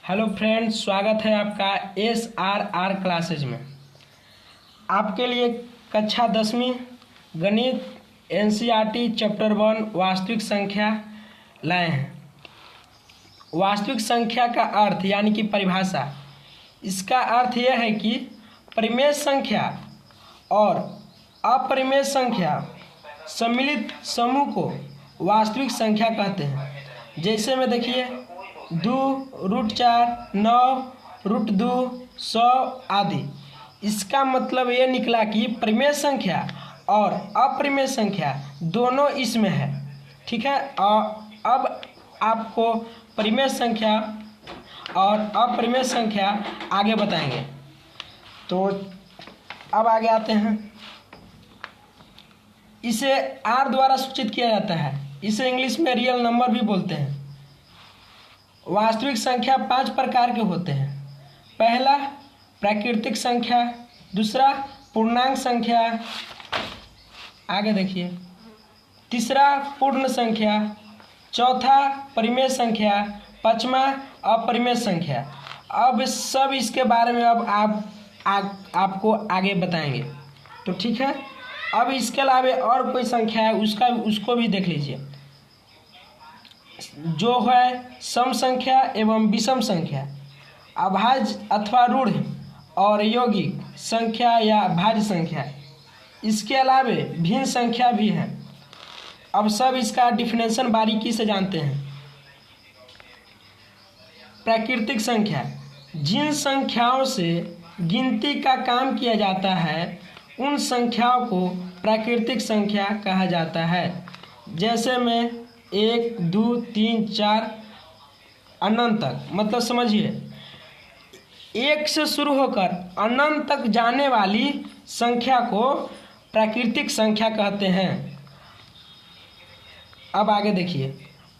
Hello friends, स्वागत है आपका SRR क्लासेज में। आपके लिए कक्षा 10वीं गणित NCERT चैप्टर 1 वास्तविक संख्या लाए हैं। वास्तविक संख्या का अर्थ यानी कि परिभाषा, इसका अर्थ यह है कि परिमेय संख्या और अपरिमेय संख्या सम्मिलित समूह को वास्तविक संख्या कहते हैं। जैसे में देखिए 2, √4, 9, √2, 100 आदि। इसका मतलब ये निकला कि परिमेय संख्या और अपरिमेय संख्या दोनों इसमें है। ठीक है, और अब आपको परिमेय संख्या और अपरिमेय संख्या आगे बताएंगे। तो अब आगे आते हैं। इसे R द्वारा सूचित किया जाता है। इसे इंग्लिश में रियल नंबर भी बोलते हैं। वास्तविक संख्या 5 प्रकार के होते हैं। पहला प्राकृतिक संख्या, दूसरा पूर्णांक संख्या, आगे देखिए, तीसरा पूर्ण संख्या, चौथा परिमेय संख्या, पांचवा अपरिमेय संख्या। अब सब इसके बारे में अब आपको आगे बताएंगे। तो ठीक है, अब इसके अलावा और कोई संख्या है उसको भी देख लीजिए, जो है सम संख्या एवं विषम संख्या, अभाज्य अथवा ऋण और यौगिक संख्या या भाज्य संख्या। इसके अलावा भिन्न संख्या भी है। अब सब इसका डिफिनेशन बारीकी से जानते हैं। प्राकृतिक संख्या, जिन संख्याओं से गिनती का काम किया जाता है उन संख्याओं को प्राकृतिक संख्या कहा जाता है। जैसे में 1, 2, 3, 4 अनंत तक, मतलब समझिए 1 से शुरू होकर अनंत तक जाने वाली संख्या को प्राकृतिक संख्या कहते हैं। अब आगे देखिए,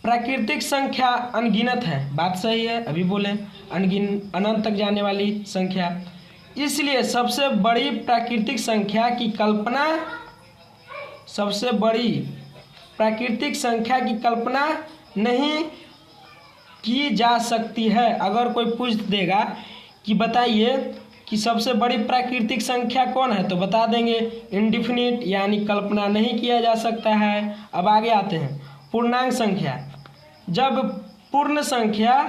प्राकृतिक संख्या अनगिनत है, बात सही है, अभी बोले अनंत तक जाने वाली संख्या। इसलिए सबसे बड़ी प्राकृतिक संख्या की कल्पना नहीं की जा सकती है। अगर कोई पूछ देगा कि बताइए कि सबसे बड़ी प्राकृतिक संख्या कौन है, तो बता देंगे इनडिफिनिट, यानी कल्पना नहीं किया जा सकता है। अब आगे आते हैं पूर्णांक संख्या। जब पूर्ण संख्या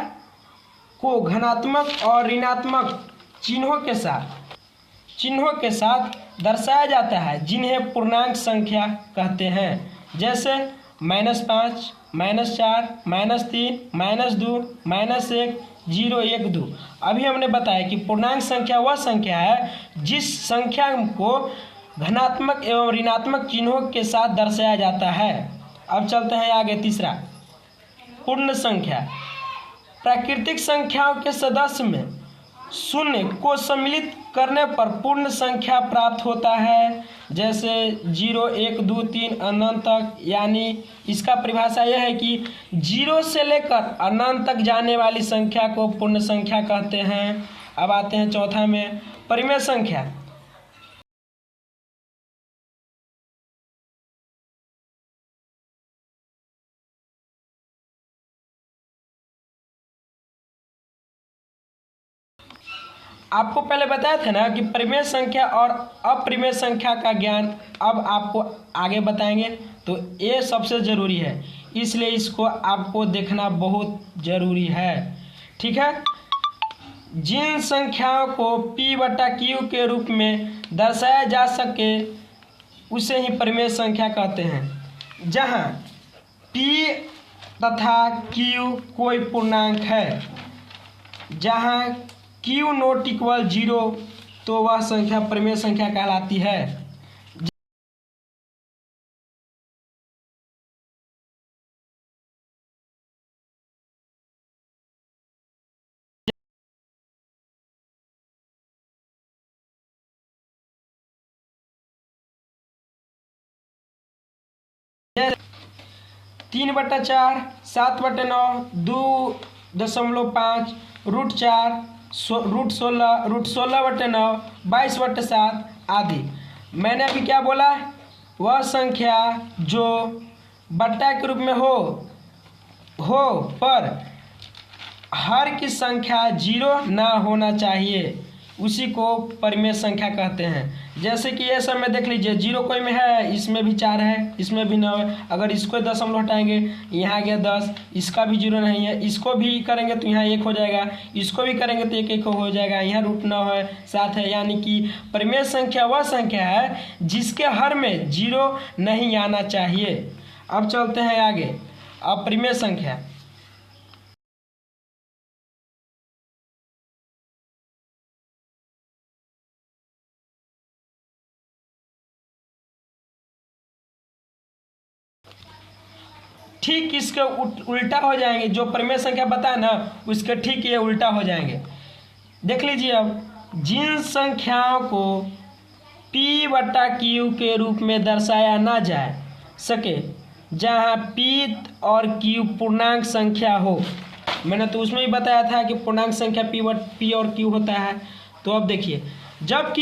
को धनात्मक और ऋणात्मक चिन्हों के साथ दर्शाया जाता है, जिन्हें पूर्णांक संख्या कहते हैं। जैसे -5, -4, -3, -2, -1, 0, 1, 2। अभी हमने बताया कि पूर्णांक संख्या वह संख्या है जिस संख्या को धनात्मक एवं ऋणात्मक चिन्हों के साथ दर्शाया जाता है। अब चलते हैं आगे, तीसरा पूर्ण संख्या। प्राकृतिक संख्याओं के सदस्य में शून्य को सम्मिलित करने पर पूर्ण संख्या प्राप्त होता है। जैसे 0, 1, 2, 3 अनंत तक, यानी इसका परिभाषा यह है कि 0 से लेकर अनंत तक जाने वाली संख्या को पूर्ण संख्या कहते हैं। अब आते हैं चौथा में परिमेय संख्या। आपको पहले बताया था ना कि परिमेय संख्या और अपरिमेय संख्या का ज्ञान अब आपको आगे बताएंगे। तो ये सबसे ज़रूरी है, इसलिए इसको आपको देखना बहुत ज़रूरी है। ठीक है, जिन संख्याओं को P/Q के रूप में दर्शाया जा सके उसे ही परिमेय संख्या कहते हैं। जहाँ P तथा Q कोई पूर्णांक है, जहाँ Q ≠ 0 तो वह संख्या परिमेय संख्या कहलाती है। जैसे 3/4, 7/9, 2.5, √4, √16, √16/9, 22/7 आदि। मैंने अभी क्या बोला, वह संख्या जो बट्टा के रूप में हो पर हर की संख्या जीरो ना होना चाहिए, उसी को परिमेय संख्या कहते हैं। जैसे कि ये सब में देख लीजिए, जीरो कोई में है, इसमें भी 4 है, इसमें भी 9 है। अगर इसको दशमलव हटाएंगे, यहाँ आ गया 10, इसका भी जीरो नहीं है। इसको भी करेंगे तो यहाँ 1 हो जाएगा, इसको भी करेंगे तो 1 हो जाएगा। यहाँ √9 है, 7 है। यानी कि परिमेय संख्या वह संख्या है जिसके हर में जीरो नहीं आना चाहिए। अब चलते हैं आगे, अपरिमेय संख्या। ठीक इसके उल्टा हो जाएंगे, जो परिमेय संख्या बताए ना उसके ठीक ये उल्टा हो जाएंगे। देख लीजिए, अब जिन संख्याओं को P/Q के रूप में दर्शाया ना जा सके, जहाँ P और Q पूर्णांक संख्या हो। मैंने तो उसमें ही बताया था कि पूर्णांक संख्या P और Q होता है। तो अब देखिए, जबकि